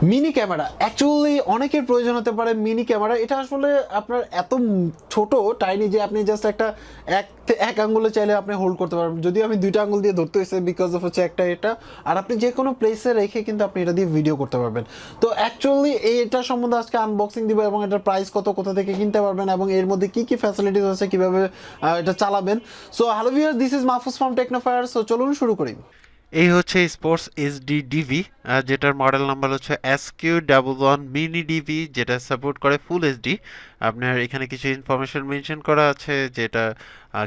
Mini camera actually অনেকের প্রয়োজন হতে পারে। মিনি ক্যামেরা এটা আসলে আপনার এত ছোট টাইনি যে আপনি জাস্ট একটা এক আঙ্গুলে চাইলে আপনি হোল্ড করতে পারবেন, যদিও আমি দুইটা আঙ্গুল দিয়ে ধরতে হয়েছে বিকজ অফ হচ্ছে একটা এটা, আর আপনি যে কোনো প্লেসে রেখে কিন্তু আপনি এটা দিয়ে ভিডিও করতে পারবেন। তো অ্যাকচুয়ালি এটা সম্বন্ধে আজকে আনবক্সিং দিব এবং এটার প্রাইস কত, কোথা থেকে কিনতে পারবেন এবং এর মধ্যে কী কী ফ্যাসিলিটিস আছে, কীভাবে এটা চালাবেন। So hello viewers, this is Mahfuz from Technofire. So চলুন শুরু করি। এই হচ্ছে স্পোর্টস এইচডি ডিভি, যেটার মডেল নাম্বার হচ্ছে SQ11 মিনি ডিভি, যেটা সাপোর্ট করে ফুল এইচডি। আপনার এখানে কিছু ইনফরমেশন মেনশন করা আছে, যেটা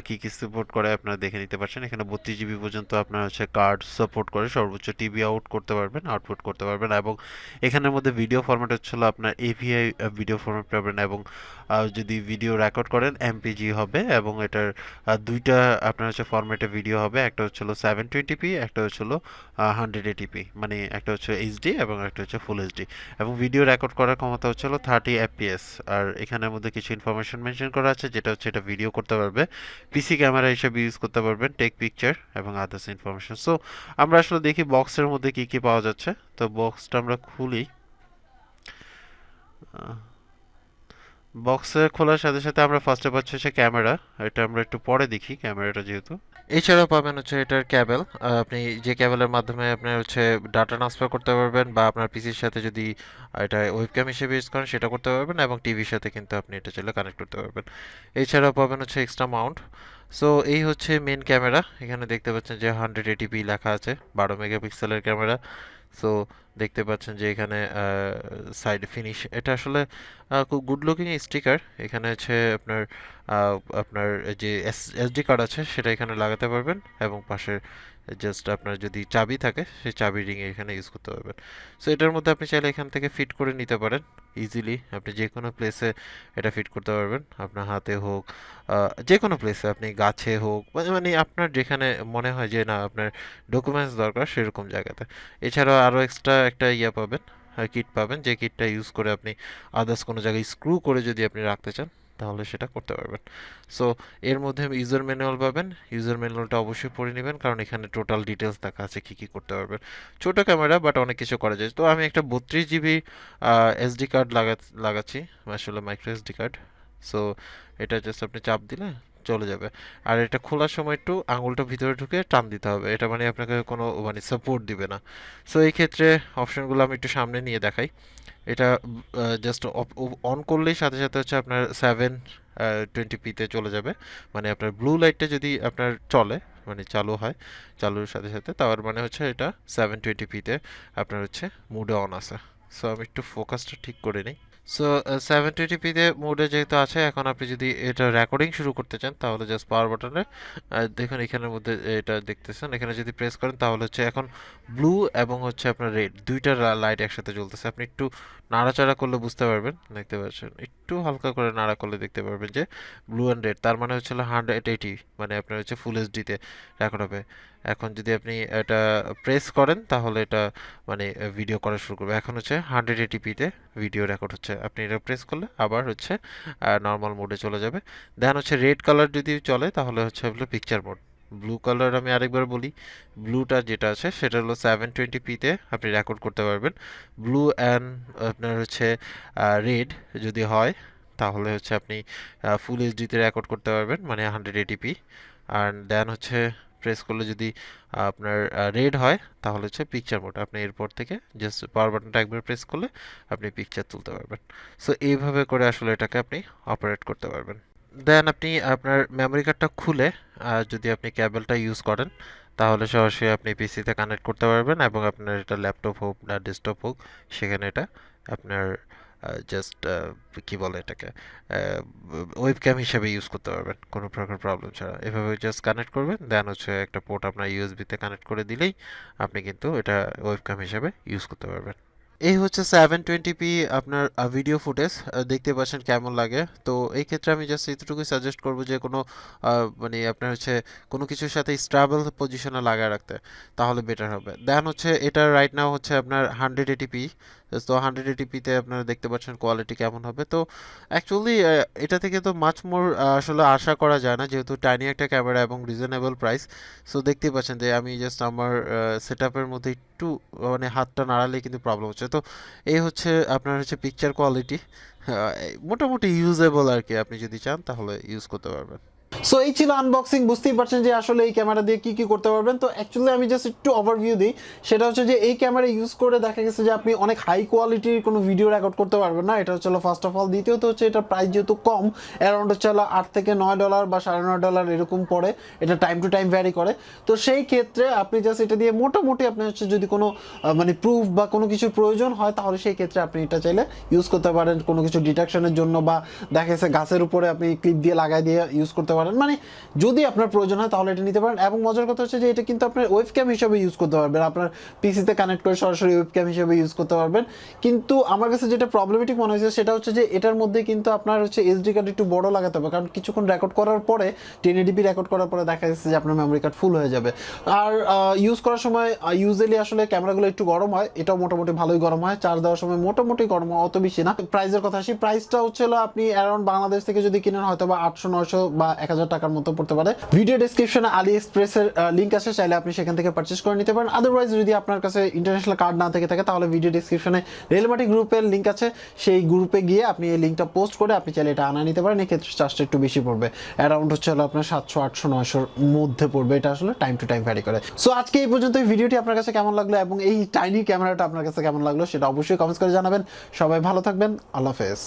কি কি সাপোর্ট করে আপনারা দেখে নিতে পারছেন। এখানে 32 জিবি পর্যন্ত আপনার হচ্ছে কার্ড সাপোর্ট করে, সর্বোচ্চ টিভি আউটপুট করতে পারবেন। এবং এখানের মধ্যে ভিডিও ফরম্যাট হচ্ছিল আপনার AVI ভিডিও ফরম্যাট পাবেন, এবং যদি ভিডিও রেকর্ড করেন MPG হবে, এবং এটার দুইটা আপনার হচ্ছে ফরম্যাটে ভিডিও হবে। একটা হচ্ছিল 720p, একটা হচ্ছিল 180p, মানে একটা হচ্ছে এইচডি এবং একটা হচ্ছে ফুল এইচডি। এবং ভিডিও রেকর্ড করার ক্ষমতা হচ্ছিল 30 fps। আর এখানের মধ্যে কিছু ইনফরমেশন মেনশন করা আছে, যেটা হচ্ছে এটা ভিডিও করতে পারবে, পিসি ক্যামেরা হিসেবে ইউজ করতে পারবেন, টেক পিকচার এবং আদার্স ইনফরমেশন। সো আমরা আসলে দেখি বক্সের মধ্যে কি কি পাওয়া যাচ্ছে। তো বক্সটা আমরা খুলি। বক্সে খোলার সাথে সাথে আমরা ফার্স্টে পাচ্ছি হচ্ছে ক্যামেরা। এটা আমরা একটু পরে দেখি ক্যামেরাটা যেহেতু। এছাড়াও পাবেন হচ্ছে এটার ক্যাবেল। আপনি যে ক্যাবেলের মাধ্যমে আপনার হচ্ছে ডাটা ট্রান্সফার করতে পারবেন, বা আপনার পিসির সাথে যদি এটা ওয়েবক্যাম হিসেবে ইউজ করেন সেটা করতে পারবেন, এবং টিভির সাথে কিন্তু আপনি এটা চাইলে কানেক্ট করতে পারবেন। এছাড়াও পাবেন হচ্ছে এক্সট্রা মাউন্ট। সো এই হচ্ছে মেন ক্যামেরা। এখানে দেখতে পাচ্ছেন যে 180p লেখা আছে, 12 মেগাপিক্সেলের ক্যামেরা। সো দেখতে পাচ্ছেন যে এখানে সাইড ফিনিশ, এটা আসলে খুব গুড লুকিং স্টিকার। এখানে হচ্ছে আপনার আপনার যে এসডি কার্ড আছে সেটা এখানে লাগাতে পারবেন, এবং পাশে জাস্ট আপনার যদি চাবি থাকে সেই চাবি রিং এখানে ইউজ করতে পারবেন। সো এটার মধ্যে আপনি চাইলে এখান থেকে ফিট করে নিতে পারেন ইজিলি। আপনি যে কোনো প্লেসে এটা ফিট করতে পারবেন, আপনার হাতে হোক, যে কোনো প্লেসে, আপনি গাছে হোক, মানে আপনার যেখানে মনে হয় যে না আপনার ডকুমেন্টস দরকার সেরকম জায়গাতে। এছাড়াও আরও এক্সট্রা একটা ইয়ে পাবেন, কিট পাবেন, যে কিটটা ইউজ করে আপনি আদার্স কোনো জায়গায় স্ক্রু করে যদি আপনি রাখতে চান তাহলে সেটা করতে পারবেন। সো এর মধ্যে ইউজার ম্যানুয়াল পাবেন। ইউজার ম্যানুয়ালটা অবশ্যই পড়ে নেবেন, কারণ এখানে টোটাল ডিটেলস দেখা আছে কী কী করতে পারবেন। ছোট ক্যামেরা, বাট অনেক কিছু করা যায়। তো আমি একটা 32 জিবি এসডি কার্ড লাগাচ্ছি, আসলে মাইক্রো এসডি কার্ড। সো এটা জাস্ট আপনি চাপ দিলে চলে যাবে। আর এটা খোলার সময় একটু আঙুলটা ভিতরে ঢুকে টান দিতে হবে, এটা মানে আপনাকে কোনো মানে সাপোর্ট দিবে না। সো এই ক্ষেত্রে অপশনগুলো আমি একটু সামনে নিয়ে দেখাই। এটা জাস্ট অন করলেই সাথে সাথে হচ্ছে আপনার 720p-তে চলে যাবে। মানে আপনার ব্লু লাইটটা যদি আপনার চলে, মানে চালু হয়, চালুর সাথে সাথে, তার মানে হচ্ছে এটা 720p-তে আপনার হচ্ছে মুডে অন আছে। সো আমি একটু ফোকাসটা ঠিক করে নিই। সো 720p-তে মোডে যেহেতু আছে, এখন আপনি যদি এটা রেকর্ডিং শুরু করতে চান তাহলে জাস্ট পাওয়ার বাটনে দেখুন এখানের মধ্যে এটা দেখতেছেন, এখানে যদি প্রেস করেন তাহলে হচ্ছে এখন ব্লু এবং হচ্ছে আপনার রেড দুইটা লাইট একসাথে জ্বলতেছে। আপনি একটু নাড়াচাড়া করলে বুঝতে পারবেন, দেখতে পাচ্ছেন একটু হালকা করে নাড়া করলে দেখতে পারবেন যে ব্লু অ্যান্ড রেড, তার মানে হচ্ছে 180, মানে আপনার হচ্ছে ফুল এইচডিতে রেকর্ড হবে। এখন যদি আপনি এটা প্রেস করেন তাহলে এটা মানে ভিডিও করা শুরু করবে। এখন হচ্ছে 180p-তে ভিডিও রেকর্ড হচ্ছে। আপনি এটা প্রেস করলে আবার হচ্ছে নর্মাল মোডে চলে যাবে। দেন হচ্ছে রেড কালার যদি চলে তাহলে হচ্ছে হলো পিকচার মোড। ব্লু কালার আমি আরেকবার বলি, ব্লুটা যেটা আছে সেটা হলো 720p-তে আপনি রেকর্ড করতে পারবেন। ব্লু অ্যান্ড আপনার হচ্ছে রেড যদি হয় তাহলে হচ্ছে আপনি ফুল এইচডিতে রেকর্ড করতে পারবেন, মানে 180p। আর দেন হচ্ছে প্রেস করলে যদি আপনার রেড হয় তাহলে হচ্ছে পিকচার মোড। আপনি এরপর থেকে জাস্ট পাওয়ার বাটনটা একবার প্রেস করলে আপনি পিকচার তুলতে পারবেন। সো এইভাবে করে আসলে এটাকে আপনি অপারেট করতে পারবেন। দেন আপনি আপনার মেমরি কার্ডটা খুলে যদি আপনি কেবলটা ইউজ করেন তাহলে সরাসরি আপনি পিসিতে কানেক্ট করতে পারবেন, এবং আপনার এটা ল্যাপটপ হোক না ডেস্কটপ হোক সেখানে এটা আপনার জাস্ট কি বলে এটাকে ওয়েবক্যাম হিসেবে ইউজ করতে পারবেন কোনো প্রকার প্রবলেম ছাড়া। এভাবে জাস্ট কানেক্ট করবেন, দেন হচ্ছে একটা পোর্ট আপনার ইউএসবিতে কানেক্ট করে দিলেই আপনি কিন্তু এটা ওয়েবক্যাম হিসেবে ইউজ করতে পারবেন। এই হচ্ছে 720p আপনার ভিডিও ফুটেজ, দেখতে পাচ্ছেন কেমন লাগে। তো এই ক্ষেত্রে আমি জাস্ট এতটুকুই সাজেস্ট করব যে কোনো মানে আপনার হচ্ছে কোনো কিছুর সাথে স্টেবল পজিশনে লাগায় রাখতে, তাহলে বেটার হবে। দেন হচ্ছে এটা রাইট নাও হচ্ছে আপনার 180p, তো 180p-তে আপনারা দেখতে পাচ্ছেন কোয়ালিটি কেমন হবে। তো অ্যাকচুয়ালি এটা থেকে তো মাচ মোর আসলে আশা করা যায় না, যেহেতু টাইনি একটা ক্যামেরা এবং রিজনেবল প্রাইস। সো দেখতেই পাচ্ছেন যে আমি জাস্ট আমার সেটআপের মধ্যে একটু মানে হাতটা নাড়ালেই কিন্তু প্রবলেম হচ্ছে। তো এই হচ্ছে আপনার হচ্ছে পিকচার কোয়ালিটি, মোটামুটি ইউজেবল আর কি, আপনি যদি চান তাহলে ইউজ করতে পারবেন। সো এই ছিল আনবক্সিং। বুঝতেই পারছেন যে আসলে এই ক্যামেরা দিয়ে কি কি করতে পারবেন। তো অ্যাকচুয়ালি আমি জাস্ট একটু ওভারভিউ দিই। সেটা হচ্ছে যে এই ক্যামেরা ইউজ করে দেখা গেছে যে আপনি অনেক হাই কোয়ালিটির কোনো ভিডিও রেকর্ড করতে পারবেন না, এটা হচ্ছে ফার্স্ট অফ অল। দ্বিতীয়ত হচ্ছে এটার প্রাইস যেহেতু কম, অ্যারাউন্ড হচ্ছে $8 থেকে $9 বা $9.5 এরকম পড়ে, এটা টাইম টু টাইম ভ্যারি করে। তো সেই ক্ষেত্রে আপনি জাস্ট এটা দিয়ে মোটামুটি আপনি হচ্ছে যদি কোনো মানে প্রুফ বা কোনো কিছুর প্রয়োজন হয়, তাহলে সেই ক্ষেত্রে আপনি এটা চাইলে ইউজ করতে পারেন কোনো কিছু ডিটেকশনের জন্য, বা দেখা গেছে গাছের উপরে আপনি ক্লিপ দিয়ে লাগাই দিয়ে ইউজ করতে পারেন। মানে যদি আপনার প্রয়োজন হয় তাহলে এটা নিতে পারেন। এবং মজার কথা হচ্ছে যে এটা কিন্তু আপনার ওয়েবক্যাম হিসেবে ইউজ করতে পারবেন, আপনার পিসিতে কানেক্ট করে সরাসরি ওয়েবক্যাম হিসেবে ইউজ করতে পারবেন। কিন্তু আমার কাছে যেটা প্রবলেমেটিক মনে হয়েছে সেটা হচ্ছে যে এটার মধ্যে কিন্তু আপনার হচ্ছে এসডি কার্ড একটু বড় লাগাতে হবে, কারণ কিছুক্ষণ রেকর্ড করার পরে 1080p রেকর্ড করার পরে দেখা যাচ্ছে যে আপনার মেমোরি কার্ড ফুল হয়ে যাবে। আর ইউজ করার সময় ইউজুয়ালি আসলে ক্যামেরাগুলো একটু গরম হয়, এটাও মোটামুটি ভালোই গরম হয়, চার্জ দেওয়ার সময় মোটামুটি গরম হয়, অত বেশি না। প্রাইসের কথা আসি, প্রাইসটা হচ্ছে আপনি অ্যারাউন্ড বাংলাদেশ থেকে যদি কিনেন হয়তো বা 800-900 বা 1000 টাকার মতো পড়তে পারে। ভিডিও ডেসক্রিপশনে আলি এক্সপ্রেসের লিঙ্ক আছে, চাইলে আপনি সেখান থেকে পারচেস করে নিতে পারেন। আদারওয়াইজ যদি আপনার কাছে ইন্টারন্যাশনাল কার্ড না থেকে থাকে, তাহলে ভিডিও ডেসক্রিপশনে রেলমাটি গ্রুপের লিঙ্ক আছে, সেই গ্রুপে গিয়ে আপনি এই লিঙ্কটা পোস্ট করে আপনি চাইলে এটা আনা নিতে পারেন। এক্ষেত্রে চার্জটা একটু বেশি পড়বে, অ্যারাউন্ড হচ্ছে আপনার 700-800-900 মধ্যে পড়বে। এটা আসলে টাইম টু টাইম ভ্যারি করে। সো আজকে এই পর্যন্ত। এই ভিডিওটি আপনার কাছে কেমন লাগলো এবং এই টাইনি ক্যামেরাটা আপনার কাছে কেমন লাগলো সেটা অবশ্যই কমেন্টস করে জানাবেন। সবাই ভালো থাকবেন, আল্লাহ হাফেজ।